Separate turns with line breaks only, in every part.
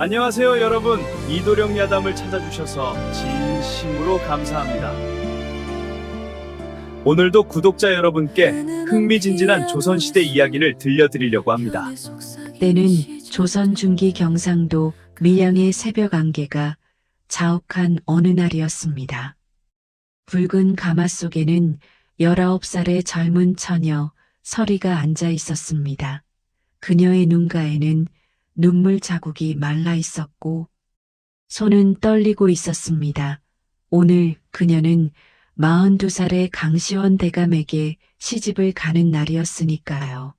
안녕하세요, 여러분. 이도령 야담을 찾아주셔서 진심으로 감사합니다. 오늘도 구독자 여러분께 흥미진진한 조선시대 이야기를 들려드리려고 합니다.
때는 조선 중기 경상도 밀양의 새벽 안개가 자욱한 어느 날이었습니다. 붉은 가마 속에는 19살의 젊은 처녀 서리가 앉아 있었습니다. 그녀의 눈가에는 눈물 자국이 말라 있었고 손은 떨리고 있었습니다. 오늘 그녀는 42살의 강시원 대감에게 시집을 가는 날이었으니까요.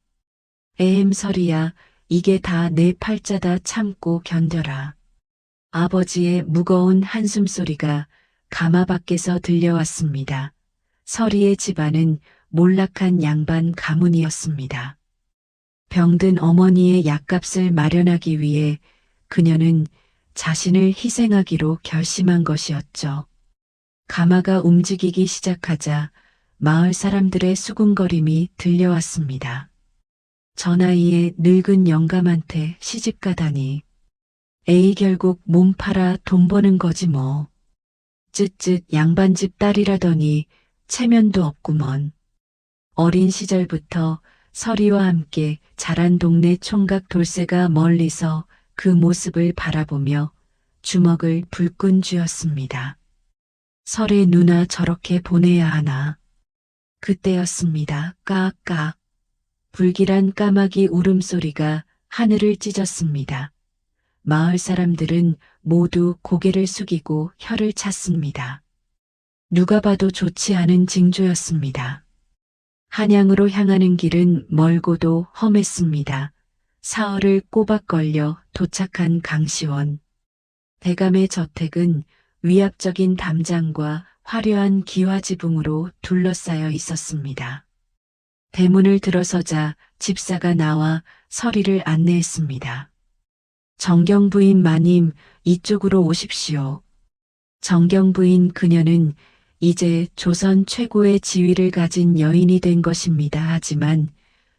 에헴 서리야, 이게 다 내 팔자다, 참고 견뎌라. 아버지의 무거운 한숨소리가 가마 밖에서 들려왔습니다. 서리의 집안은 몰락한 양반 가문이었습니다. 병든 어머니의 약값을 마련하기 위해 그녀는 자신을 희생하기로 결심한 것이었죠. 가마가 움직이기 시작하자 마을 사람들의 수군거림이 들려왔습니다. 저 나이에 늙은 영감한테 시집 가다니. 에이, 결국 몸 팔아 돈 버는 거지 뭐. 쯧쯧, 양반집 딸이라더니 체면도 없구먼. 어린 시절부터 서리와 함께 자란 동네 총각 돌쇠가 멀리서 그 모습을 바라보며 주먹을 불끈 쥐었습니다. 설의 누나 저렇게 보내야 하나. 그때였습니다. 까까. 불길한 까마귀 울음소리가 하늘을 찢었습니다. 마을 사람들은 모두 고개를 숙이고 혀를 찼습니다. 누가 봐도 좋지 않은 징조였습니다. 한양으로 향하는 길은 멀고도 험했습니다. 사흘을 꼬박 걸려 도착한 강시원. 대감의 저택은 위압적인 담장과 화려한 기와지붕으로 둘러싸여 있었습니다. 대문을 들어서자 집사가 나와 서리를 안내했습니다. 정경부인 마님, 이쪽으로 오십시오. 정경부인, 그녀는 이제 조선 최고의 지위를 가진 여인이 된 것입니다. 하지만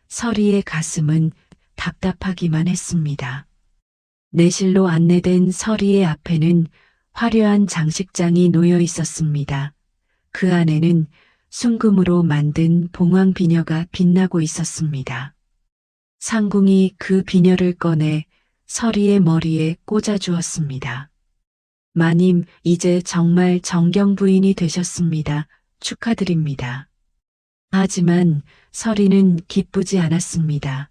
서리의 가슴은 답답하기만 했습니다. 내실로 안내된 서리의 앞에는 화려한 장식장이 놓여 있었습니다. 그 안에는 순금으로 만든 봉황 비녀가 빛나고 있었습니다. 상궁이 그 비녀를 꺼내 서리의 머리에 꽂아 주었습니다. 마님, 이제 정말 정경 부인이 되셨습니다. 축하드립니다. 하지만 서리는 기쁘지 않았습니다.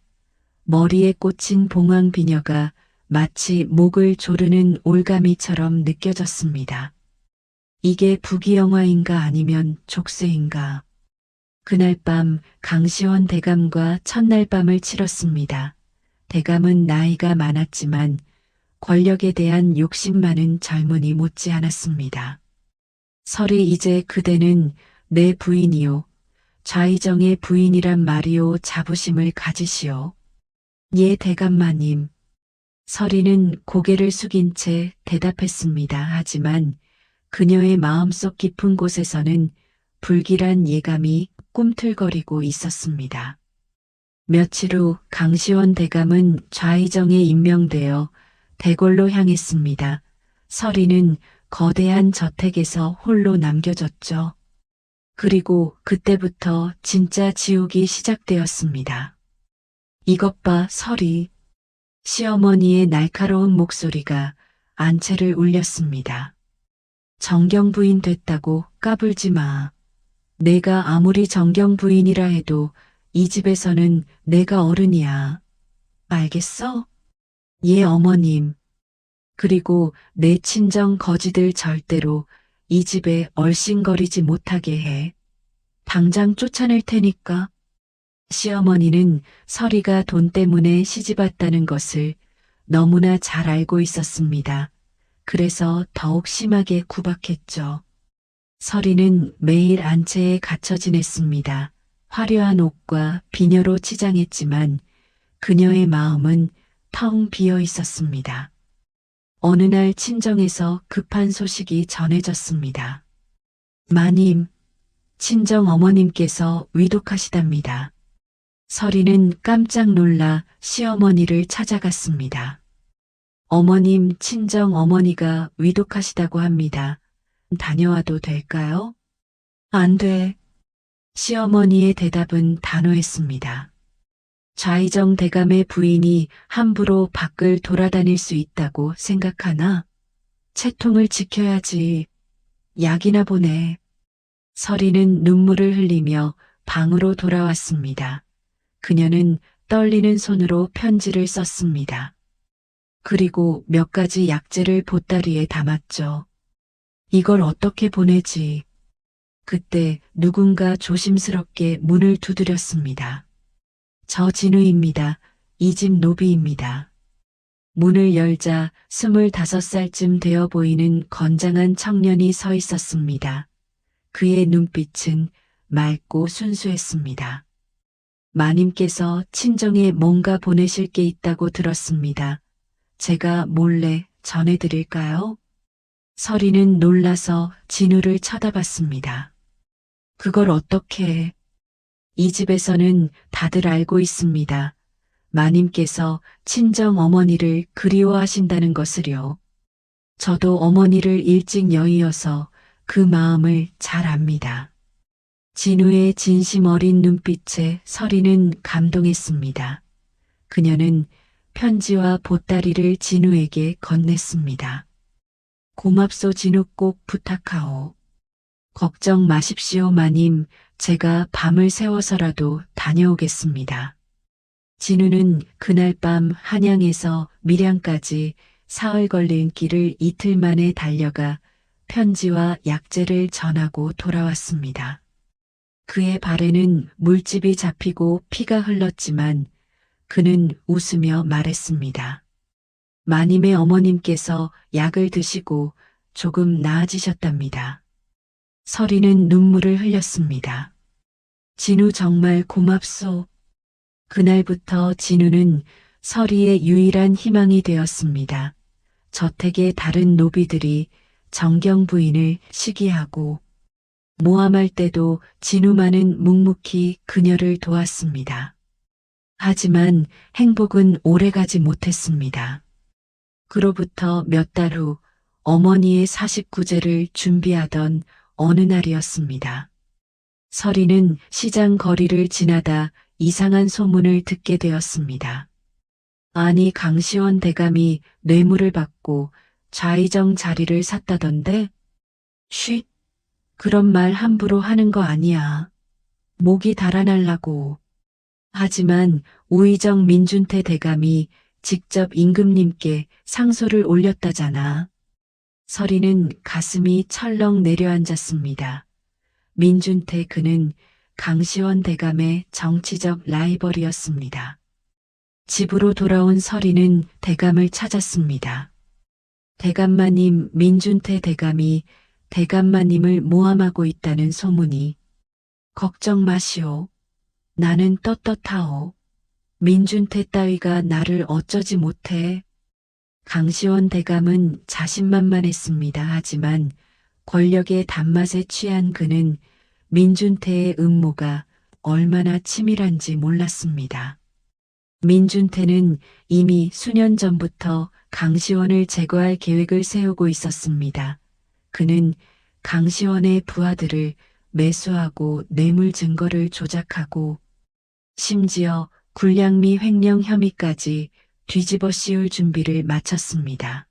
머리에 꽂힌 봉황 비녀가 마치 목을 조르는 올가미처럼 느껴졌습니다. 이게 부귀영화인가 아니면 족쇄인가. 그날 밤 강시원 대감과 첫날 밤을 치렀습니다. 대감은 나이가 많았지만 권력에 대한 욕심 많은 젊은이 못지 않았습니다. 설이, 이제 그대는 내 부인이요. 좌의정의 부인이란 말이요. 자부심을 가지시오. 예, 대감마님. 설이는 고개를 숙인 채 대답했습니다. 하지만 그녀의 마음속 깊은 곳에서는 불길한 예감이 꿈틀거리고 있었습니다. 며칠 후 강시원 대감은 좌의정에 임명되어 대궐로 향했습니다. 서리는 거대한 저택에서 홀로 남겨졌죠. 그리고 그때부터 진짜 지옥이 시작되었습니다. 이것 봐, 서리. 시어머니의 날카로운 목소리가 안채를 울렸습니다. 정경부인 됐다고 까불지 마. 내가 아무리 정경부인이라 해도 이 집에서는 내가 어른이야. 알겠어? 예, 어머님. 그리고 내 친정 거지들 절대로 이 집에 얼씬거리지 못하게 해. 당장 쫓아낼 테니까. 시어머니는 서리가 돈 때문에 시집왔다는 것을 너무나 잘 알고 있었습니다. 그래서 더욱 심하게 구박했죠. 서리는 매일 안채에 갇혀 지냈습니다. 화려한 옷과 비녀로 치장했지만 그녀의 마음은 텅 비어 있었습니다. 어느 날 친정에서 급한 소식이 전해졌습니다. 마님, 친정 어머님께서 위독하시답니다. 서리는 깜짝 놀라 시어머니를 찾아갔습니다. 어머님 친정 어머니가 위독하시다고 합니다. 다녀와도 될까요? 안 돼. 시어머니의 대답은 단호했습니다. 좌이정 대감의 부인이 함부로 밖을 돌아다닐 수 있다고 생각하나? 채통을 지켜야지. 약이나 보내. 서리는 눈물을 흘리며 방으로 돌아왔습니다. 그녀는 떨리는 손으로 편지를 썼습니다. 그리고 몇 가지 약재를 보따리에 담았죠. 이걸 어떻게 보내지? 그때 누군가 조심스럽게 문을 두드렸습니다. 저 진우입니다. 이 집 노비입니다. 문을 열자 25살쯤 되어 보이는 건장한 청년이 서 있었습니다. 그의 눈빛은 맑고 순수했습니다. 마님께서 친정에 뭔가 보내실 게 있다고 들었습니다. 제가 몰래 전해드릴까요? 서리는 놀라서 진우를 쳐다봤습니다. 그걸 어떻게 해? 이 집에서는 다들 알고 있습니다. 마님께서 친정 어머니를 그리워하신다는 것을요. 저도 어머니를 일찍 여의어서 그 마음을 잘 압니다. 진우의 진심 어린 눈빛에 서리는 감동했습니다. 그녀는 편지와 보따리를 진우에게 건넸습니다. 고맙소 진우 꼭 부탁하오. 걱정 마십시오 마님, 제가 밤을 새워서라도 다녀오겠습니다. 진우는 그날 밤 한양에서 밀양까지 사흘 걸린 길을 이틀 만에 달려가 편지와 약재를 전하고 돌아왔습니다. 그의 발에는 물집이 잡히고 피가 흘렀지만 그는 웃으며 말했습니다. 마님의 어머님께서 약을 드시고 조금 나아지셨답니다. 서리는 눈물을 흘렸습니다. 진우 정말 고맙소. 그날부터 진우는 서리의 유일한 희망이 되었습니다. 저택의 다른 노비들이 정경 부인을 시기하고 모함할 때도 진우만은 묵묵히 그녀를 도왔습니다. 하지만 행복은 오래가지 못했습니다. 그로부터 몇 달 후 어머니의 49제를 준비하던 어느 날이었습니다. 서리는 시장 거리를 지나다 이상한 소문을 듣게 되었습니다. 아니 강시원 대감이 뇌물을 받고 좌의정 자리를 샀다던데? 쉿! 그런 말 함부로 하는 거 아니야. 목이 달아날라고. 하지만 우의정 민준태 대감이 직접 임금님께 상소를 올렸다잖아. 서리는 가슴이 철렁 내려앉았습니다. 민준태 그는 강시원 대감의 정치적 라이벌이었습니다. 집으로 돌아온 서리는 대감을 찾았습니다. 대감마님 민준태 대감이 대감마님을 모함하고 있다는 소문이. 걱정 마시오. 나는 떳떳하오. 민준태 따위가 나를 어쩌지 못해. 강시원 대감은 자신만만했습니다. 하지만 권력의 단맛에 취한 그는 민준태의 음모가 얼마나 치밀한지 몰랐습니다. 민준태는 이미 수년 전부터 강시원을 제거할 계획을 세우고 있었습니다. 그는 강시원의 부하들을 매수하고 뇌물 증거를 조작하고 심지어 군량미 횡령 혐의까지 뒤집어 씌울 준비를 마쳤습니다.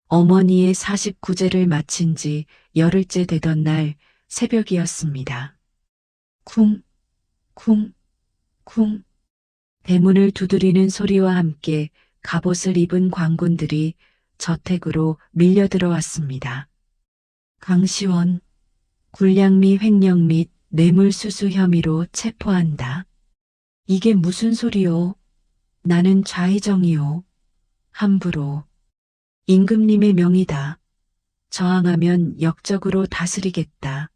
어머니의 49제를 마친 지 열흘째 되던 날 새벽이었습니다. 쿵, 쿵, 쿵. 대문을 두드리는 소리와 함께 갑옷을 입은 광군들이 저택으로 밀려 들어왔습니다. 강시원, 군량미 횡령 및 뇌물수수 혐의로 체포한다. 이게 무슨 소리요? 나는 좌의정이요. 함부로. 임금님의 명이다. 저항하면 역적으로 다스리겠다.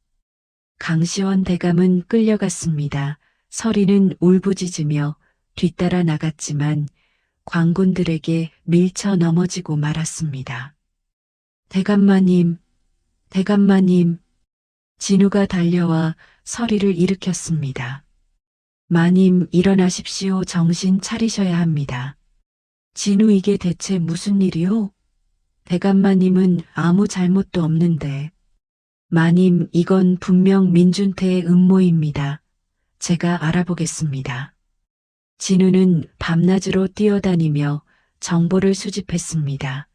강시원 대감은 끌려갔습니다. 서리는 울부짖으며 뒤따라 나갔지만 광군들에게 밀쳐 넘어지고 말았습니다. 대감마님, 대감마님. 진우가 달려와 서리를 일으켰습니다. 마님 일어나십시오. 정신 차리셔야 합니다. 진우 이게 대체 무슨 일이요? 대감마님은 아무 잘못도 없는데. 마님, 이건 분명 민준태의 음모입니다. 제가 알아보겠습니다. 진우는 밤낮으로 뛰어다니며 정보를 수집했습니다.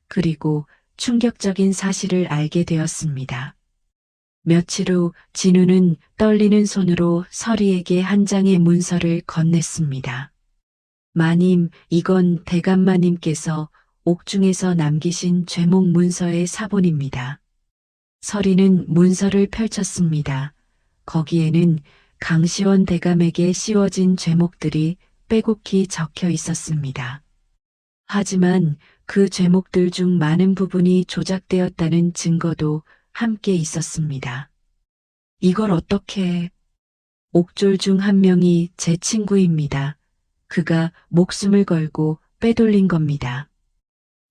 그리고 충격적인 사실을 알게 되었습니다. 며칠 후 진우는 떨리는 손으로 서리에게 한 장의 문서를 건넸습니다. 마님, 이건 대감마님께서 옥중에서 남기신 죄목 문서의 사본입니다. 서리는 문서를 펼쳤습니다. 거기에는 강시원 대감에게 씌워진 죄목들이 빼곡히 적혀 있었습니다. 하지만 그 죄목들 중 많은 부분이 조작되었다는 증거도 함께 있었습니다. 이걸 어떻게... 옥졸 중 한 명이 제 친구입니다. 그가 목숨을 걸고 빼돌린 겁니다.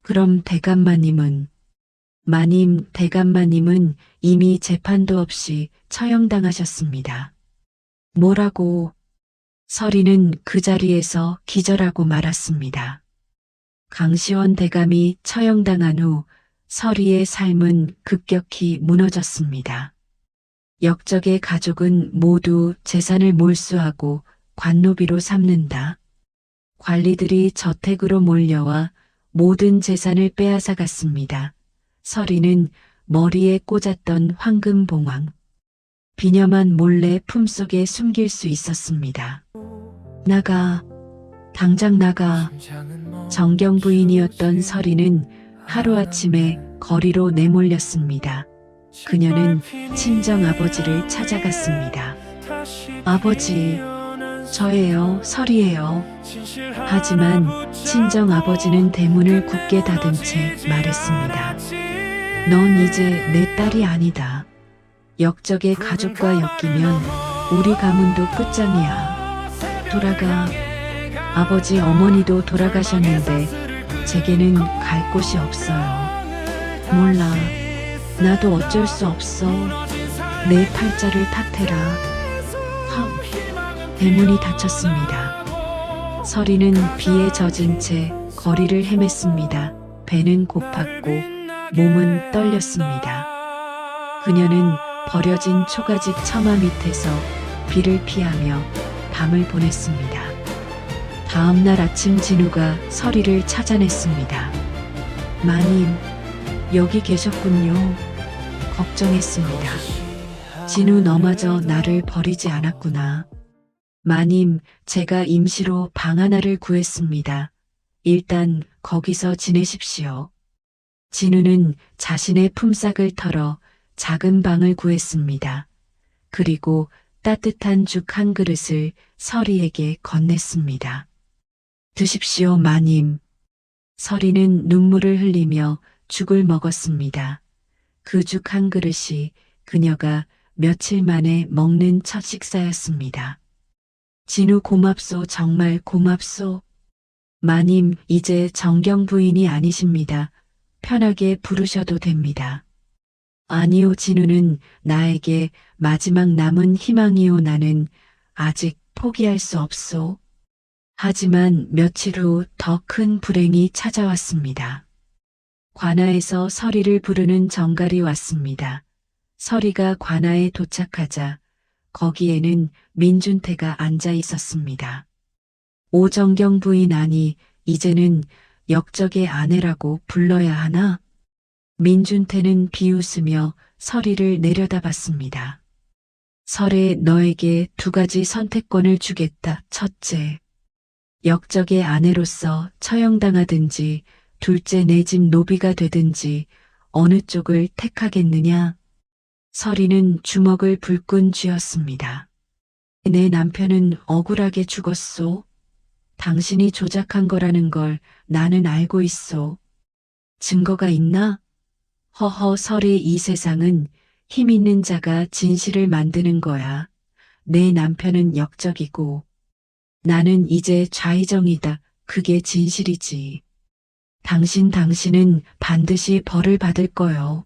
그럼 대감마님은... 마님, 대감마님은 이미 재판도 없이 처형당하셨습니다. 뭐라고? 서리는 그 자리에서 기절하고 말았습니다. 강시원 대감이 처형당한 후 서리의 삶은 급격히 무너졌습니다. 역적의 가족은 모두 재산을 몰수하고 관노비로 삼는다. 관리들이 저택으로 몰려와 모든 재산을 빼앗아 갔습니다. 서리는 머리에 꽂았던 황금봉황, 비녀만 몰래 품속에 숨길 수 있었습니다. 나가, 당장 나가. 정경 부인이었던 서리는 하루아침에 거리로 내몰렸습니다. 그녀는 친정 아버지를 찾아갔습니다. 아버지, 저예요, 서리예요. 하지만 친정 아버지는 대문을 굳게 닫은 채 말했습니다. 넌 이제 내 딸이 아니다. 역적의 가족과 엮이면 우리 가문도 끝장이야. 돌아가. 아버지 어머니도 돌아가셨는데 제게는 갈 곳이 없어요. 몰라. 나도 어쩔 수 없어. 내 팔자를 탓해라. 헉. 대문이 닫혔습니다. 서리는 비에 젖은 채 거리를 헤맸습니다. 배는 고팠고 몸은 떨렸습니다. 그녀는 버려진 초가집 처마 밑에서 비를 피하며 밤을 보냈습니다. 다음 날 아침 진우가 서리를 찾아냈습니다. 마님, 여기 계셨군요. 걱정했습니다. 진우, 너마저 나를 버리지 않았구나. 마님, 제가 임시로 방 하나를 구했습니다. 일단 거기서 지내십시오. 진우는 자신의 품삯을 털어 작은 방을 구했습니다. 그리고 따뜻한 죽 한 그릇을 서리에게 건넸습니다. 드십시오, 마님. 서리는 눈물을 흘리며 죽을 먹었습니다. 그 죽 한 그릇이 그녀가 며칠 만에 먹는 첫 식사였습니다. 진우, 고맙소, 정말 고맙소. 마님, 이제 정경 부인이 아니십니다. 편하게 부르셔도 됩니다. 아니요, 진우는 나에게 마지막 남은 희망이요. 나는 아직 포기할 수 없소. 하지만 며칠 후 더 큰 불행이 찾아왔습니다. 관아에서 서리를 부르는 정갈이 왔습니다. 서리가 관아에 도착하자 거기에는 민준태가 앉아 있었습니다. 오정경 부인, 아니, 이제는 역적의 아내라고 불러야 하나? 민준태는 비웃으며 서리를 내려다봤습니다. 설에 너에게 두 가지 선택권을 주겠다. 첫째, 역적의 아내로서 처형당하든지, 둘째, 내 집 노비가 되든지 어느 쪽을 택하겠느냐? 서리는 주먹을 불끈 쥐었습니다. 내 남편은 억울하게 죽었소. 당신이 조작한 거라는 걸 나는 알고 있소. 증거가 있나? 허허, 서리, 이 세상은 힘 있는 자가 진실을 만드는 거야. 내 남편은 역적이고 나는 이제 좌의정이다. 그게 진실이지. 당신은 반드시 벌을 받을 거요.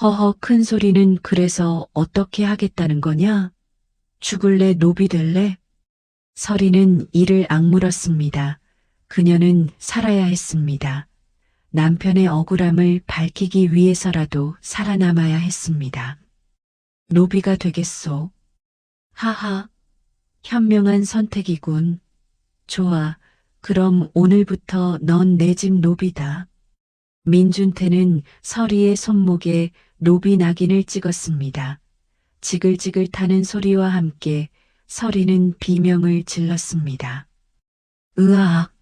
허허, 큰 소리는. 그래서 어떻게 하겠다는 거냐? 죽을래, 노비 될래? 서리는 이를 악물었습니다. 그녀는 살아야 했습니다. 남편의 억울함을 밝히기 위해서라도 살아남아야 했습니다. 노비가 되겠소. 하하, 현명한 선택이군. 좋아, 그럼 오늘부터 넌 내 집 노비다. 민준태는 서리의 손목에 노비 낙인을 찍었습니다. 지글지글 타는 소리와 함께 서리는 비명을 질렀습니다. 으악!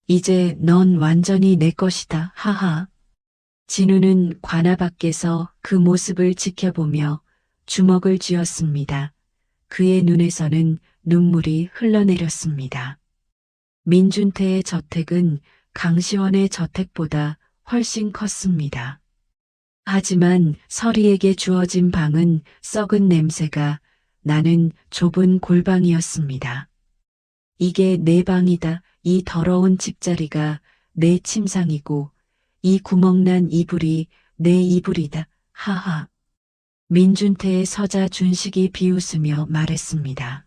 이제 넌 완전히 내 것이다. 하하. 진우는 관아 밖에서 그 모습을 지켜보며 주먹을 쥐었습니다. 그의 눈에서는 눈물이 흘러내렸습니다. 민준태의 저택은 강시원의 저택보다 훨씬 컸습니다. 하지만 서리에게 주어진 방은 썩은 냄새가 나는 좁은 골방이었습니다. 이게 내 방이다. 이 더러운 집자리가 내 침상이고 이 구멍난 이불이 내 이불이다. 하하. 민준태의 서자 준식이 비웃으며 말했습니다.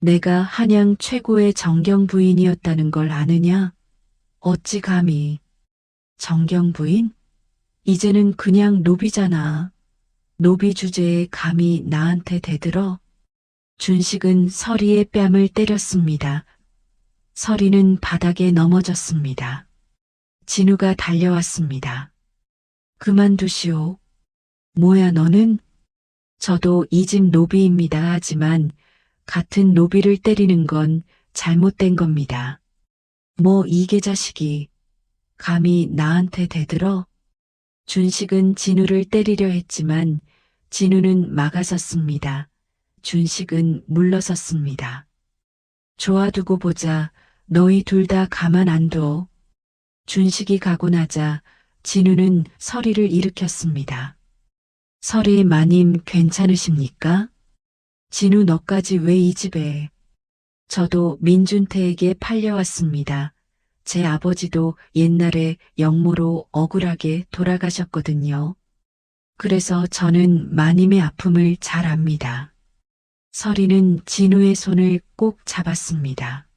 내가 한양 최고의 정경 부인이었다는 걸 아느냐? 어찌 감히. 정경 부인? 이제는 그냥 노비잖아. 노비 주제에 감히 나한테 대들어? 준식은 서리의 뺨을 때렸습니다. 서리는 바닥에 넘어졌습니다. 진우가 달려왔습니다. 그만두시오. 뭐야 너는? 저도 이 집 노비입니다. 하지만 같은 노비를 때리는 건 잘못된 겁니다. 뭐 이게 자식이 감히 나한테 대들어? 준식은 진우를 때리려 했지만 진우는 막아섰습니다. 준식은 물러섰습니다. 좋아두고 보자. 너희 둘 다 가만 안 둬. 준식이 가고 나자 진우는 서리를 일으켰습니다. 서리 마님 괜찮으십니까? 진우 너까지 왜 이 집에? 저도 민준태에게 팔려왔습니다. 제 아버지도 옛날에 영모로 억울하게 돌아가셨거든요. 그래서 저는 마님의 아픔을 잘 압니다. 서리는 진우의 손을 꼭 잡았습니다.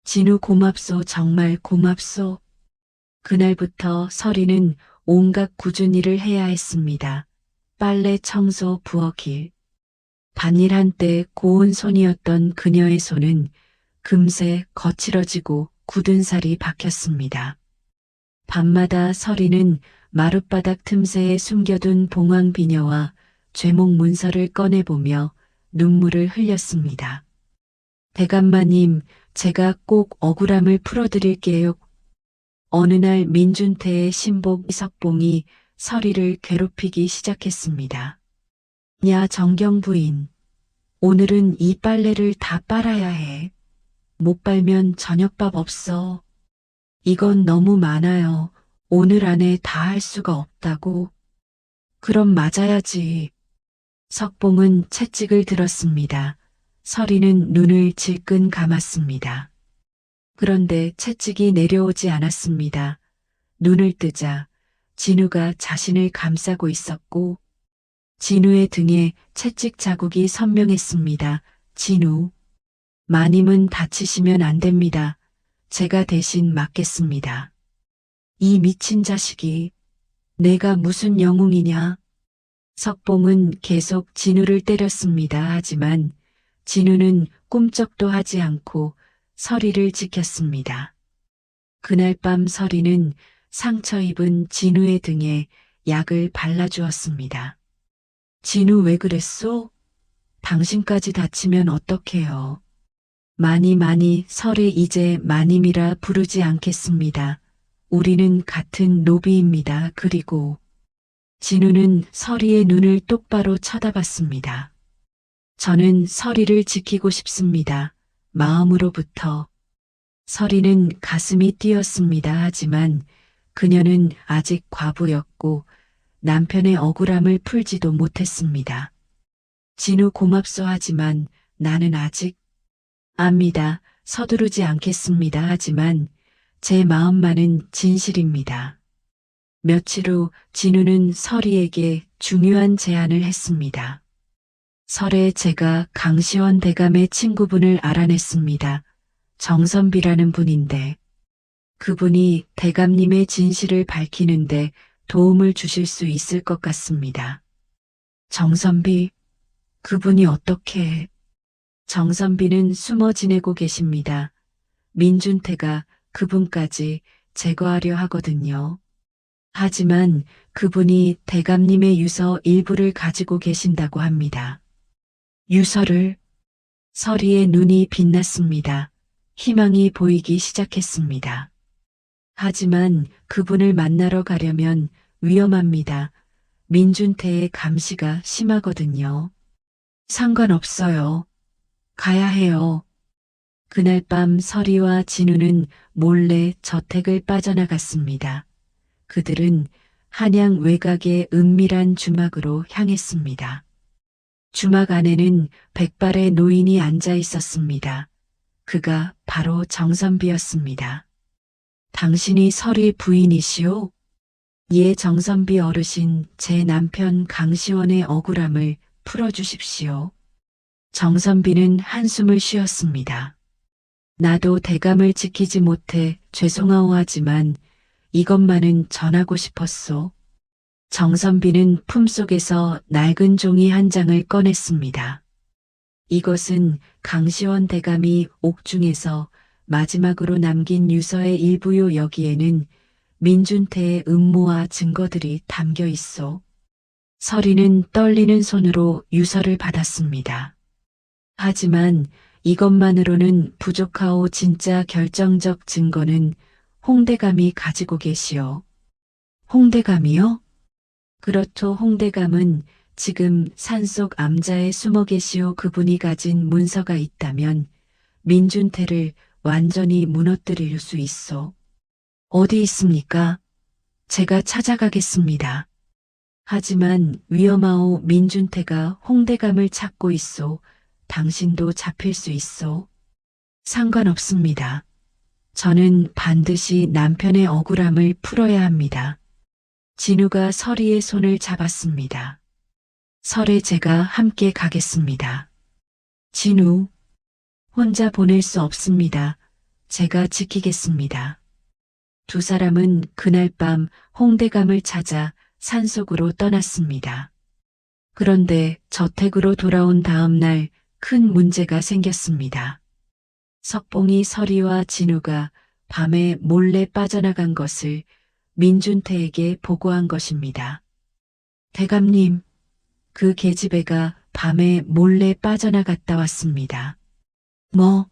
진우 고맙소. 정말 고맙소. 그날부터 서리는 온갖 굳은 일을 해야 했습니다. 빨래, 청소, 부엌일. 밭일 한때 고운 손이었던 그녀의 손은 금세 거칠어지고 굳은 살이 박혔습니다. 밤마다 서리는 마룻바닥 틈새에 숨겨둔 봉황 비녀와 죄목 문서를 꺼내보며 눈물을 흘렸습니다. 대감마님, 제가 꼭 억울함을 풀어드릴게요. 어느 날 민준태의 신복 이석봉이 서리를 괴롭히기 시작했습니다. 야 정경 부인, 오늘은 이 빨래를 다 빨아야 해. 못 빨면 저녁밥 없어. 이건 너무 많아요. 오늘 안에 다 할 수가 없다고. 그럼 맞아야지. 석봉은 채찍을 들었습니다. 서리는 눈을 질끈 감았습니다. 그런데 채찍이 내려오지 않았습니다. 눈을 뜨자 진우가 자신을 감싸고 있었고 진우의 등에 채찍 자국이 선명했습니다. 진우, 마님은 다치시면 안 됩니다. 제가 대신 맡겠습니다. 이 미친 자식이 내가 무슨 영웅이냐? 석봉은 계속 진우를 때렸습니다. 하지만 진우는 꿈쩍도 하지 않고 서리를 지켰습니다. 그날 밤 서리는 상처 입은 진우의 등에 약을 발라주었습니다. 진우 왜 그랬소? 당신까지 다치면 어떡해요? 많이 서리 이제 마님이라 부르지 않겠습니다. 우리는 같은 노비입니다. 그리고 진우는 서리의 눈을 똑바로 쳐다봤습니다. 저는 서리를 지키고 싶습니다. 마음으로부터. 서리는 가슴이 뛰었습니다. 하지만 그녀는 아직 과부였고 남편의 억울함을 풀지도 못했습니다. 진우 고맙소. 하지만 나는 아직 압니다. 서두르지 않겠습니다. 하지만 제 마음만은 진실입니다. 며칠 후 진우는 서리에게 중요한 제안을 했습니다. 설에 제가 강시원 대감의 친구분을 알아냈습니다. 정선비라는 분인데 그분이 대감님의 진실을 밝히는데 도움을 주실 수 있을 것 같습니다. 정선비, 그분이 어떻게... 정선비는 숨어 지내고 계십니다. 민준태가 그분까지 제거하려 하거든요. 하지만 그분이 대감님의 유서 일부를 가지고 계신다고 합니다. 유서를... 서리의 눈이 빛났습니다. 희망이 보이기 시작했습니다. 하지만 그분을 만나러 가려면 위험합니다. 민준태의 감시가 심하거든요. 상관없어요. 가야 해요. 그날 밤 서리와 진우는 몰래 저택을 빠져나갔습니다. 그들은 한양 외곽의 은밀한 주막으로 향했습니다. 주막 안에는 백발의 노인이 앉아 있었습니다. 그가 바로 정선비였습니다. 당신이 서리 부인이시오? 예, 정선비 어르신, 제 남편 강시원의 억울함을 풀어주십시오. 정선비는 한숨을 쉬었습니다. 나도 대감을 지키지 못해 죄송하오하지만 이것만은 전하고 싶었소. 정선비는 품속에서 낡은 종이 한 장을 꺼냈습니다. 이것은 강시원 대감이 옥중에서 마지막으로 남긴 유서의 일부요. 여기에는 민준태의 음모와 증거들이 담겨 있어. 서리는 떨리는 손으로 유서를 받았습니다. 하지만 이것만으로는 부족하오. 진짜 결정적 증거는 홍대감이 가지고 계시오. 홍대감이요? 그렇죠. 홍대감은 지금 산속 암자에 숨어 계시오. 그분이 가진 문서가 있다면 민준태를 완전히 무너뜨릴 수 있어. 어디 있습니까? 제가 찾아가겠습니다. 하지만 위험하오. 민준태가 홍대감을 찾고 있소. 당신도 잡힐 수 있소. 상관없습니다. 저는 반드시 남편의 억울함을 풀어야 합니다. 진우가 서리의 손을 잡았습니다. 설에 제가 함께 가겠습니다. 진우, 혼자 보낼 수 없습니다. 제가 지키겠습니다. 두 사람은 그날 밤 홍대감을 찾아 산속으로 떠났습니다. 그런데 저택으로 돌아온 다음 날 큰 문제가 생겼습니다. 석봉이 서리와 진우가 밤에 몰래 빠져나간 것을 민준태에게 보고한 것입니다. 대감님, 그 계집애가 밤에 몰래 빠져나갔다 왔습니다. 뭐?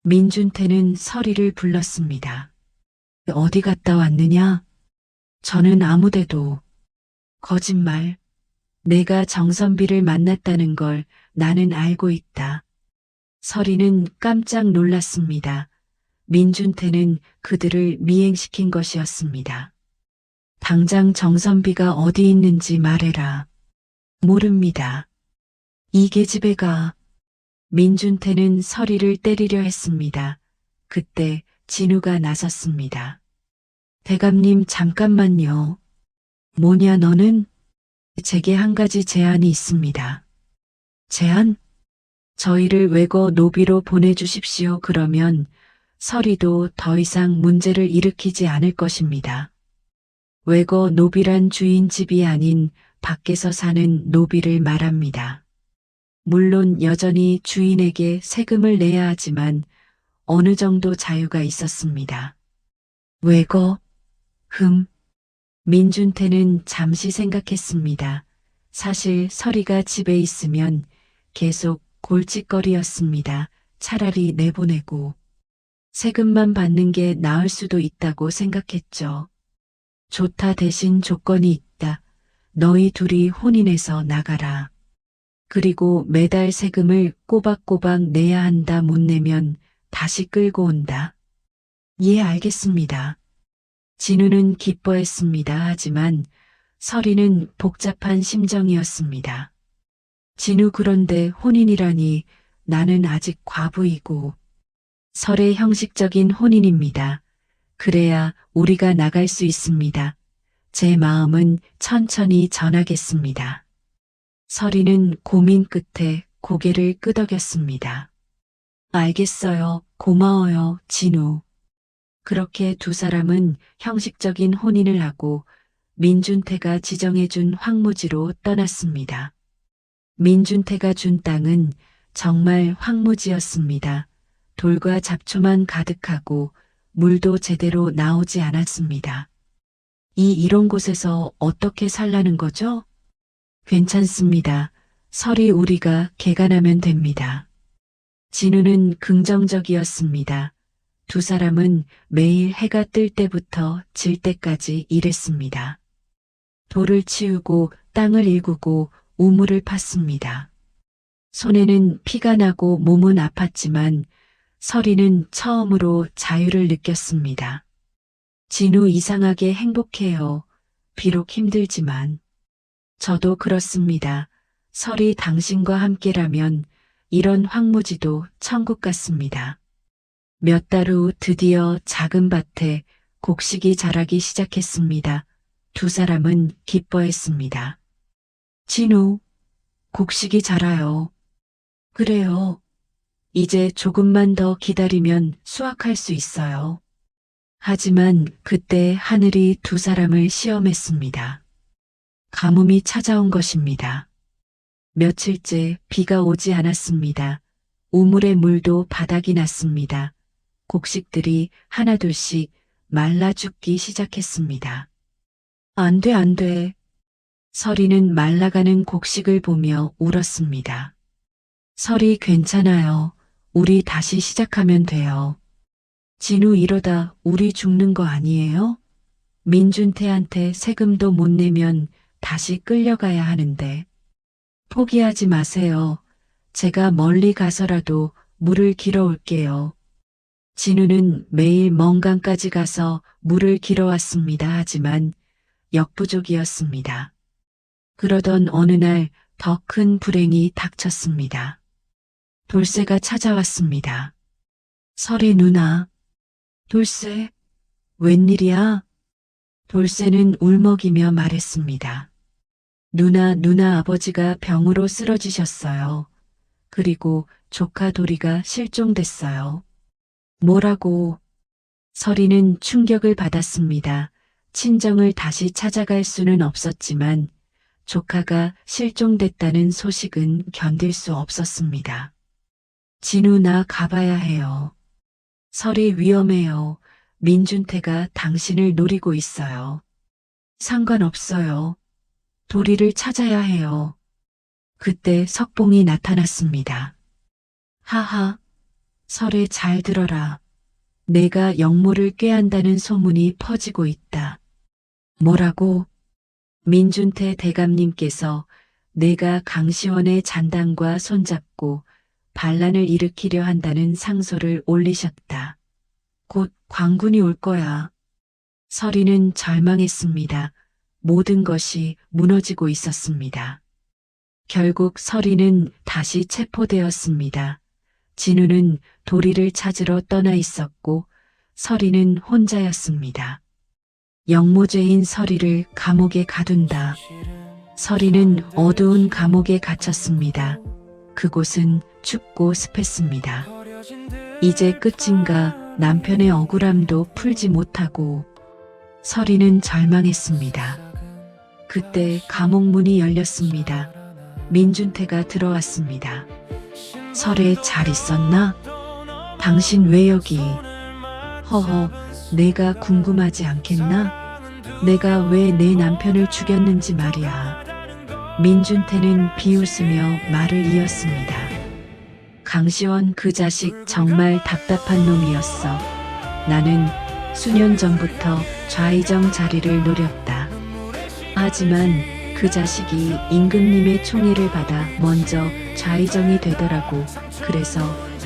민준태는 서리를 불렀습니다. 어디 갔다 왔느냐? 저는 아무데도. 거짓말. 내가 정선비를 만났다는 걸 나는 알고 있다. 서리는 깜짝 놀랐습니다. 민준태는 그들을 미행시킨 것이었습니다. 당장 정선비가 어디 있는지 말해라. 모릅니다. 이 계집애가... 민준태는 서리를 때리려 했습니다. 그때 진우가 나섰습니다. 대감님, 잠깐만요. 뭐냐 너는? 제게 한 가지 제안이 있습니다. 제안? 저희를 외거 노비로 보내주십시오. 그러면 서리도 더 이상 문제를 일으키지 않을 것입니다. 외거 노비란 주인 집이 아닌 밖에서 사는 노비를 말합니다. 물론 여전히 주인에게 세금을 내야 하지만 어느 정도 자유가 있었습니다. 외거? 민준태는 잠시 생각했습니다. 사실 서리가 집에 있으면 계속 골칫거리였습니다. 차라리 내보내고 세금만 받는 게 나을 수도 있다고 생각했죠. 좋다. 대신 조건이 있다. 너희 둘이 혼인해서 나가라. 그리고 매달 세금을 꼬박꼬박 내야 한다. 못 내면 다시 끌고 온다. 예, 알겠습니다. 진우는 기뻐했습니다. 하지만 서리는 복잡한 심정이었습니다. 진우, 그런데 혼인이라니. 나는 아직 과부이고. 설의 형식적인 혼인입니다. 그래야 우리가 나갈 수 있습니다. 제 마음은 천천히 전하겠습니다. 서리는 고민 끝에 고개를 끄덕였습니다. 알겠어요. 고마워요, 진우. 그렇게 두 사람은 형식적인 혼인을 하고 민준태가 지정해준 황무지로 떠났습니다. 민준태가 준 땅은 정말 황무지였습니다. 돌과 잡초만 가득하고 물도 제대로 나오지 않았습니다. 이런 곳에서 어떻게 살라는 거죠? 괜찮습니다. 설이 우리가 개간하면 됩니다. 진우는 긍정적이었습니다. 두 사람은 매일 해가 뜰 때부터 질 때까지 일했습니다. 돌을 치우고 땅을 일구고 우물을 팠습니다. 손에는 피가 나고 몸은 아팠지만 설이는 처음으로 자유를 느꼈습니다. 진우 이상하게 행복해요. 비록 힘들지만. 저도 그렇습니다. 설이 당신과 함께라면 이런 황무지도 천국 같습니다. 몇 달 후 드디어 작은 밭에 곡식이 자라기 시작했습니다. 두 사람은 기뻐했습니다. 진우, 곡식이 자라요. 그래요. 이제 조금만 더 기다리면 수확할 수 있어요. 하지만 그때 하늘이 두 사람을 시험했습니다. 가뭄이 찾아온 것입니다. 며칠째 비가 오지 않았습니다. 우물의 물도 바닥이 났습니다. 곡식들이 하나둘씩 말라 죽기 시작했습니다. 안 돼, 안 돼. 설이는 말라가는 곡식을 보며 울었습니다. 설이 괜찮아요. 우리 다시 시작하면 돼요. 진우 이러다 우리 죽는 거 아니에요? 민준태한테 세금도 못 내면 다시 끌려가야 하는데. 포기하지 마세요. 제가 멀리 가서라도 물을 길어 올게요. 진우는 매일 멍강까지 가서 물을 길어 왔습니다. 하지만 역부족이었습니다. 그러던 어느 날 더 큰 불행이 닥쳤습니다. 돌쇠가 찾아왔습니다. 설이 누나. 돌쇠, 웬일이야? 돌쇠는 울먹이며 말했습니다. 누나 아버지가 병으로 쓰러지셨어요. 그리고 조카 도리가 실종됐어요. 뭐라고? 설이는 충격을 받았습니다. 친정을 다시 찾아갈 수는 없었지만 조카가 실종됐다는 소식은 견딜 수 없었습니다. 진우 나 가봐야 해요. 설이 위험해요. 민준태가 당신을 노리고 있어요. 상관없어요. 도리를 찾아야 해요. 그때 석봉이 나타났습니다. 하하, 설에 잘 들어라. 내가 영모를 꾀한다는 소문이 퍼지고 있다. 뭐라고? 민준태 대감님께서 내가 강시원의 잔당과 손잡고 반란을 일으키려 한다는 상소를 올리셨다. 곧 광군이 올 거야. 설이는 절망했습니다. 모든 것이 무너지고 있었습니다. 결국 설이는 다시 체포되었습니다. 진우는 도리를 찾으러 떠나 있었고 설이는 혼자였습니다. 영모죄인 설이를 감옥에 가둔다. 설이는 어두운 감옥에 갇혔습니다. 그곳은 춥고 습했습니다. 이제 끝인가 남편의 억울함도 풀지 못하고 설이는 절망했습니다. 그때 감옥 문이 열렸습니다. 민준태가 들어왔습니다. 설에 잘 있었나? 당신 왜 여기? 허허, 내가 궁금하지 않겠나? 내가 왜 내 남편을 죽였는지 말이야. 민준태는 비웃으며 말을 이었습니다. 강시원 그 자식 정말 답답한 놈이었어. 나는 수년 전부터 좌의정 자리를 노렸다. 하지만 그 자식이 임금님의 총애를 받아 먼저 좌의정이 되더라고. 그래서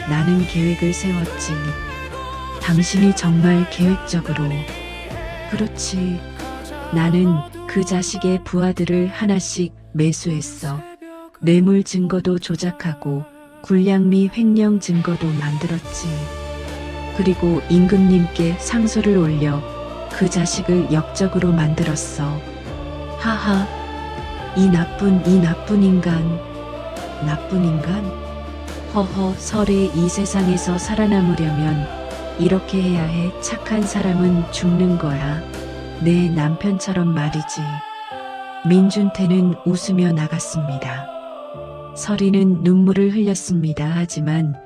나는 계획을 세웠지. 당신이 정말 계획적으로. 그렇지. 나는 그 자식의 부하들을 하나씩 매수했어. 뇌물 증거도 조작하고 군량미 횡령 증거도 만들었지. 그리고 임금님께 상소를 올려 그 자식을 역적으로 만들었어. 하하, 이 나쁜 인간. 나쁜 인간? 허허, 설에 이 세상에서 살아남으려면 이렇게 해야 해. 착한 사람은 죽는 거야. 내 남편처럼 말이지. 민준태는 웃으며 나갔습니다. 서리는 눈물을 흘렸습니다. 하지만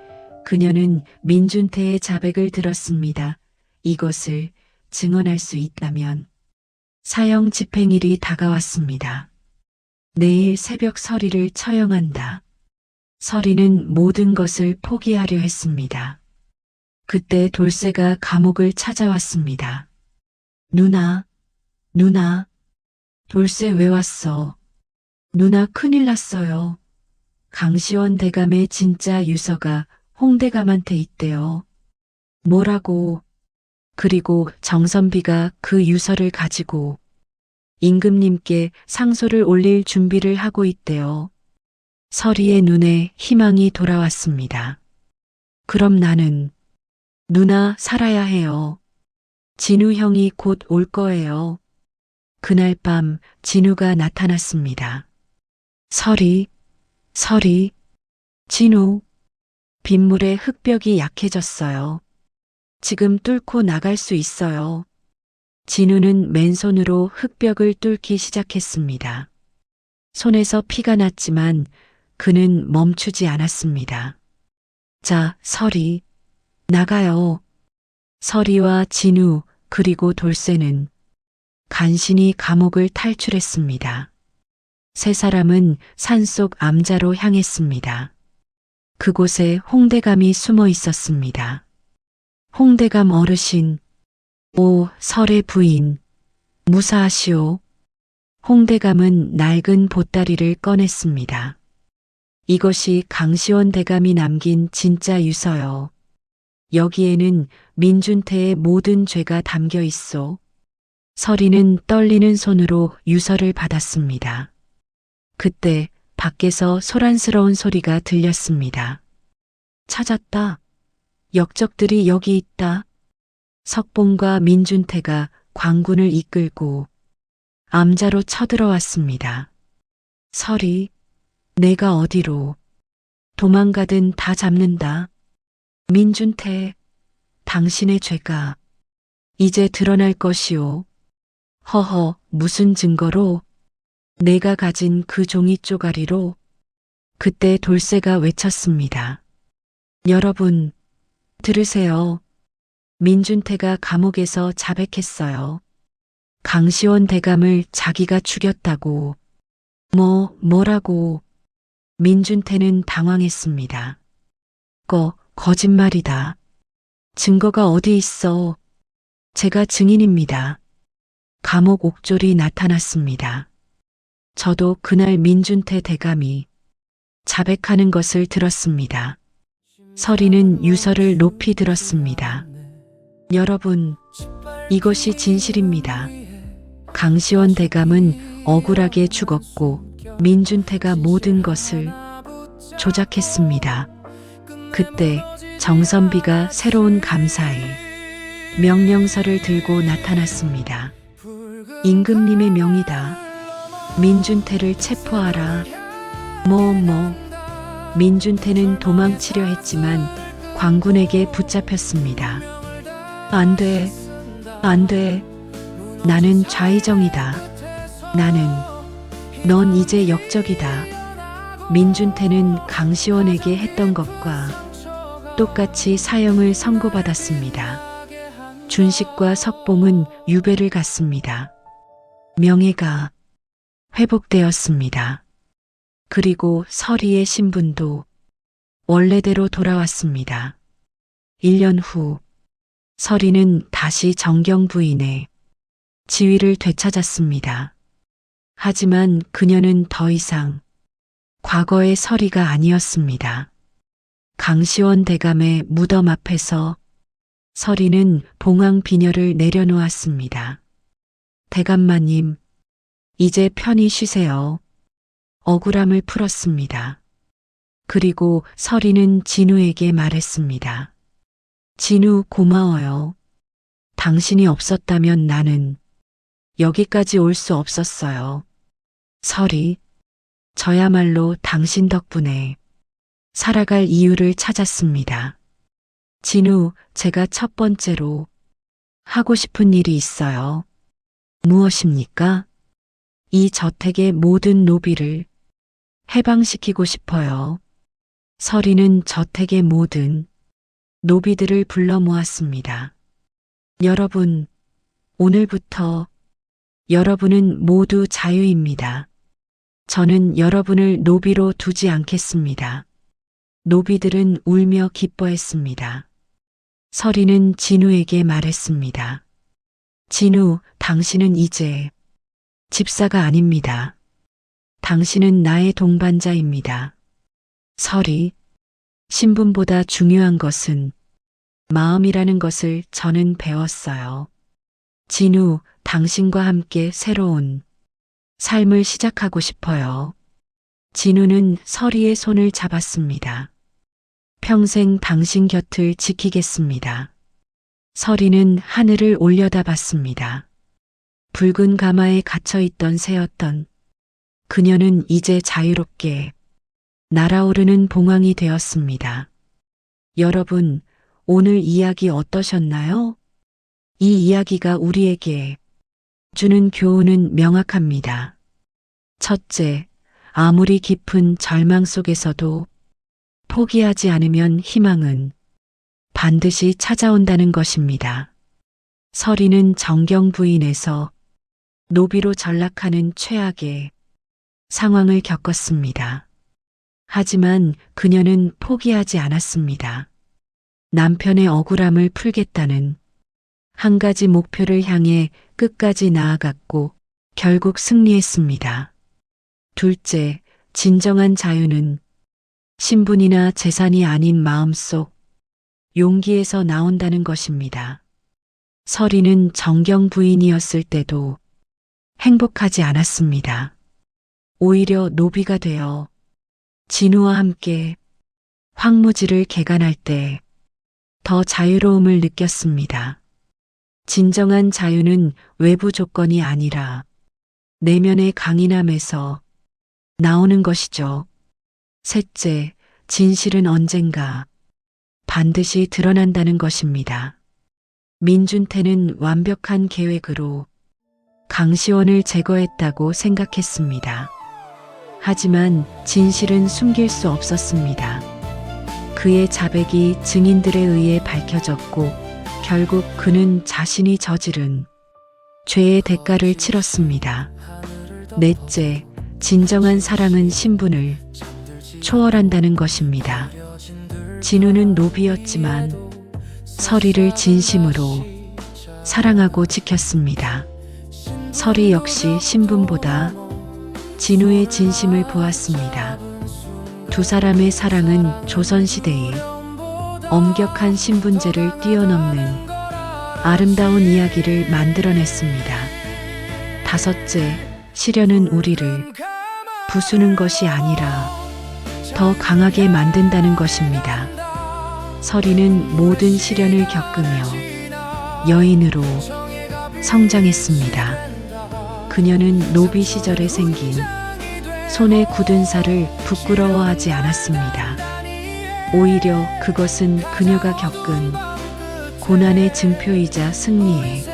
그녀는 민준태의 자백을 들었습니다. 이것을 증언할 수 있다면. 사형 집행일이 다가왔습니다. 내일 새벽 서리를 처형한다. 서리는 모든 것을 포기하려 했습니다. 그때 돌쇠가 감옥을 찾아왔습니다. 누나, 누나, 돌쇠 왜 왔어? 누나 큰일 났어요. 강시원 대감의 진짜 유서가 홍대감한테 있대요. 뭐라고? 그리고 정선비가 그 유서를 가지고 임금님께 상소를 올릴 준비를 하고 있대요. 서리의 눈에 희망이 돌아왔습니다. 그럼 나는 누나 살아야 해요. 진우 형이 곧 올 거예요. 그날 밤 진우가 나타났습니다. 서리, 진우. 빗물에 흙벽이 약해졌어요. 지금 뚫고 나갈 수 있어요. 진우는 맨손으로 흙벽을 뚫기 시작했습니다. 손에서 피가 났지만 그는 멈추지 않았습니다. 자, 서리, 나가요. 서리와 진우 그리고 돌쇠는 간신히 감옥을 탈출했습니다. 세 사람은 산속 암자로 향했습니다. 그곳에 홍대감이 숨어 있었습니다. 홍대감 어르신, 오, 설의 부인, 무사하시오. 홍대감은 낡은 보따리를 꺼냈습니다. 이것이 강시원 대감이 남긴 진짜 유서요. 여기에는 민준태의 모든 죄가 담겨 있어. 서리는 떨리는 손으로 유서를 받았습니다. 그때 밖에서 소란스러운 소리가 들렸습니다. 찾았다. 역적들이 여기 있다. 석봉과 민준태가 광군을 이끌고 암자로 쳐들어왔습니다. 서리, 내가 어디로 도망가든 다 잡는다. 민준태, 당신의 죄가 이제 드러날 것이오. 허허, 무슨 증거로? 내가 가진 그 종이 쪼가리로. 그때 돌쇠가 외쳤습니다. 여러분, 들으세요. 민준태가 감옥에서 자백했어요. 강시원 대감을 자기가 죽였다고. 뭐라고? 민준태는 당황했습니다. 거짓말이다. 증거가 어디 있어? 제가 증인입니다. 감옥 옥졸이 나타났습니다. 저도 그날 민준태 대감이 자백하는 것을 들었습니다. 서리는 유서를 높이 들었습니다. 여러분, 이것이 진실입니다. 강시원 대감은 억울하게 죽었고 민준태가 모든 것을 조작했습니다. 그때 정선비가 새로운 감사의 명령서를 들고 나타났습니다. 임금님의 명이다. 민준태를 체포하라. 민준태는 도망치려 했지만 광군에게 붙잡혔습니다. 안 돼. 나는 좌의정이다. 넌 이제 역적이다. 민준태는 강시원에게 했던 것과 똑같이 사형을 선고받았습니다. 준식과 석봉은 유배를 갔습니다. 명예가 회복되었습니다. 그리고 서리의 신분도 원래대로 돌아왔습니다. 1년 후 서리는 다시 정경 부인의 지위를 되찾았습니다. 하지만 그녀는 더 이상 과거의 서리가 아니었습니다. 강시원 대감의 무덤 앞에서 서리는 봉황 비녀를 내려놓았습니다. 대감마님, 이제 편히 쉬세요. 억울함을 풀었습니다. 그리고 서리는 진우에게 말했습니다. 진우 고마워요. 당신이 없었다면 나는 여기까지 올 수 없었어요. 서리, 저야말로 당신 덕분에 살아갈 이유를 찾았습니다. 진우, 제가 첫 번째로 하고 싶은 일이 있어요. 무엇입니까? 이 저택의 모든 노비를 해방시키고 싶어요. 서리는 저택의 모든 노비들을 불러 모았습니다. 여러분, 오늘부터 여러분은 모두 자유입니다. 저는 여러분을 노비로 두지 않겠습니다. 노비들은 울며 기뻐했습니다. 서리는 진우에게 말했습니다. 진우, 당신은 이제 집사가 아닙니다. 당신은 나의 동반자입니다. 서리, 신분보다 중요한 것은 마음이라는 것을 저는 배웠어요. 진우, 당신과 함께 새로운 삶을 시작하고 싶어요. 진우는 서리의 손을 잡았습니다. 평생 당신 곁을 지키겠습니다. 서리는 하늘을 올려다봤습니다. 붉은 가마에 갇혀있던 새였던 그녀는 이제 자유롭게 날아오르는 봉황이 되었습니다. 여러분, 오늘 이야기 어떠셨나요? 이 이야기가 우리에게 주는 교훈은 명확합니다. 첫째, 아무리 깊은 절망 속에서도 포기하지 않으면 희망은 반드시 찾아온다는 것입니다. 서리는 정경 부인에서 노비로 전락하는 최악의 상황을 겪었습니다. 하지만 그녀는 포기하지 않았습니다. 남편의 억울함을 풀겠다는 한 가지 목표를 향해 끝까지 나아갔고 결국 승리했습니다. 둘째, 진정한 자유는 신분이나 재산이 아닌 마음속 용기에서 나온다는 것입니다. 서리는 정경 부인이었을 때도 행복하지 않았습니다. 오히려 노비가 되어 진우와 함께 황무지를 개간할 때 더 자유로움을 느꼈습니다. 진정한 자유는 외부 조건이 아니라 내면의 강인함에서 나오는 것이죠. 셋째, 진실은 언젠가 반드시 드러난다는 것입니다. 민준태는 완벽한 계획으로 강시원을 제거했다고 생각했습니다. 하지만 진실은 숨길 수 없었습니다. 그의 자백이 증인들에 의해 밝혀졌고 결국 그는 자신이 저지른 죄의 대가를 치렀습니다. 넷째, 진정한 사랑은 신분을 초월한다는 것입니다. 진우는 노비였지만 서리를 진심으로 사랑하고 지켰습니다. 서리 역시 신분보다 진우의 진심을 보았습니다. 두 사람의 사랑은 조선시대의 엄격한 신분제를 뛰어넘는 아름다운 이야기를 만들어냈습니다. 다섯째, 시련은 우리를 부수는 것이 아니라 더 강하게 만든다는 것입니다. 서리는 모든 시련을 겪으며 여인으로 성장했습니다. 그녀는 노비 시절에 생긴 손에 굳은 살을 부끄러워하지 않았습니다. 오히려 그것은 그녀가 겪은 고난의 증표이자 승리의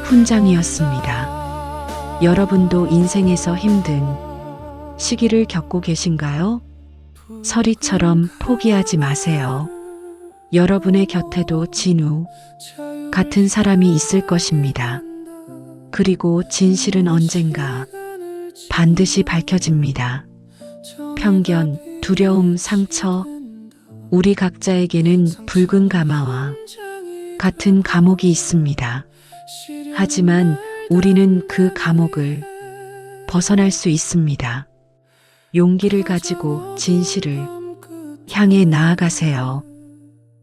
훈장이었습니다. 여러분도 인생에서 힘든 시기를 겪고 계신가요? 서리처럼 포기하지 마세요. 여러분의 곁에도 진우 같은 사람이 있을 것입니다. 그리고 진실은 언젠가 반드시 밝혀집니다. 편견, 두려움, 상처, 우리 각자에게는 붉은 가마와 같은 감옥이 있습니다. 하지만 우리는 그 감옥을 벗어날 수 있습니다. 용기를 가지고 진실을 향해 나아가세요.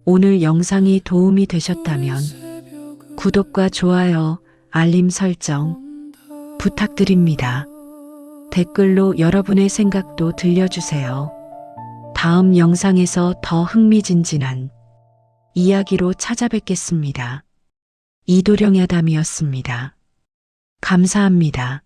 오늘 영상이 도움이 되셨다면 구독과 좋아요, 알림 설정 부탁드립니다. 댓글로 여러분의 생각도 들려주세요. 다음 영상에서 더 흥미진진한 이야기로 찾아뵙겠습니다. 이도령 야담이었습니다. 감사합니다.